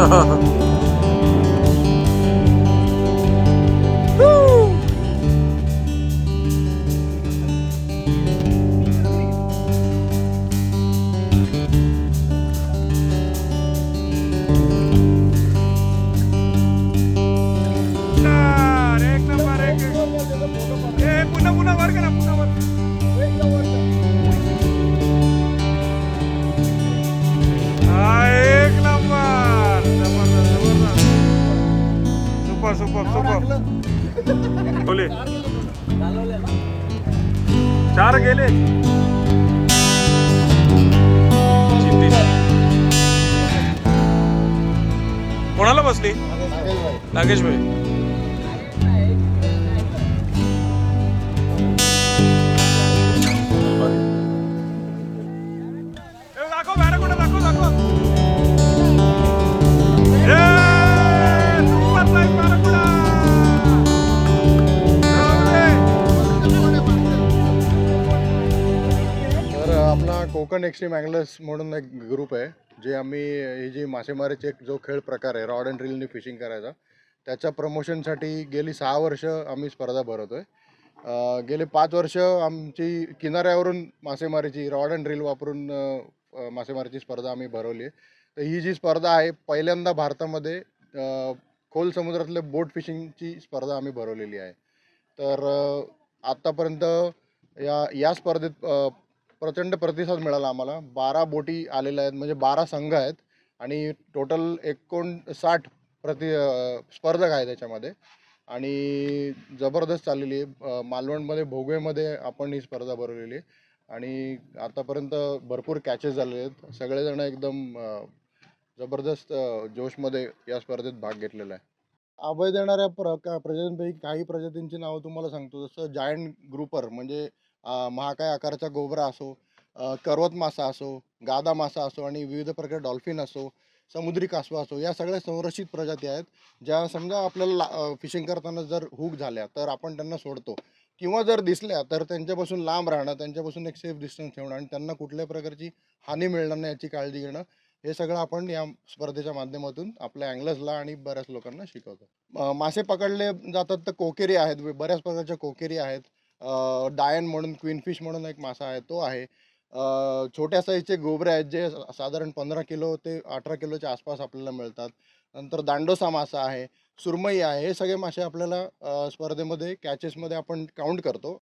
एक नंबर एक पुन्हा पुन्हा वर करा पुन्हा वर एक नंबर जबरदस्त सुपर सुपर सुपर बोले 4 गेले कोणाला बसली नागेश भाई दाखव बाहेर कुठं दाखव दाखव तर आपला कोकण एक्स्ट्रीम अँगलर्स म्हणून एक ग्रुप आहे जे आम्ही ही जी मासेमारीचे एक जो खेळ प्रकार आहे रॉड अँड रीलने फिशिंग करायचा त्याच्या प्रमोशनसाठी गेली 6 वर्ष आम्ही स्पर्धा भरवतोय. गेले 5 वर्ष आमची किनाऱ्यावरून मासेमारीची रॉड अँड रील वापरून मासेमारीची स्पर्धा आम्ही भरवली आहे. तर ही जी स्पर्धा आहे पहिल्यांदा भारतामध्ये खोल समुद्रातले बोट फिशिंगची स्पर्धा आम्ही भरवलेली आहे. तर आत्तापर्यंत या स्पर्धेत प्रचंड प्रतिसाद मिळाला आम्हाला. 12 बोटी आलेल्या आहेत म्हणजे 12 संघ आहेत आणि टोटल 59 स्पर्धक आहेत त्याच्यामध्ये आणि जबरदस्त चाललेली आहे. मालवणमध्ये भोगवेमध्ये आपण ही स्पर्धा भरवलेली आहे आणि आतापर्यंत भरपूर कॅचेस झालेले आहेत. सगळेजण एकदम जबरदस्त जोशमध्ये या स्पर्धेत भाग घेतलेला आहे. अभय देणाऱ्या प्रजातींपैकी काही प्रजातींची नावं तुम्हाला सांगतो. जसं जायंट ग्रुपर म्हणजे महाकाय आकाराचा गोबरा असो, करवत मासा असो, गादा मासा असो आणि विविध प्रकार डॉल्फिन असो, समुद्री कासवा असो, या सगळ्या संरक्षित प्रजाती आहेत ज्या समजा आपल्याला फिशिंग करताना जर हुक झाल्या तर आपण त्यांना सोडतो किंवा जर दिसल्या तर त्यांच्यापासून लांब राहणं, त्यांच्यापासून एक सेफ डिस्टन्स ठेवणं आणि त्यांना कुठल्याही प्रकारची हानी मिळणार नाही याची काळजी घेणं, हे सगळं आपण या स्पर्धेच्या माध्यमातून आपल्या अँगलर्सला आणि बऱ्याच लोकांना शिकवतो. मासे पकडले जातात तर कोकेरी आहेत, बऱ्याच प्रकारच्या कोकेरी आहेत. डायन म्हणून क्वीनफिश म्हणून एक मासा आहे तो आहे. छोट्या साईजचे गोबरे आहेत जे साधारण 15 किलो ते 18 किलोच्या आसपास आपल्याला मिळतात. नंतर दांडोसा मासा आहे, सुरमई आहे. हे सगळे मासे आपल्याला स्पर्धेमध्ये कॅचेसमध्ये आपण काउंट करतो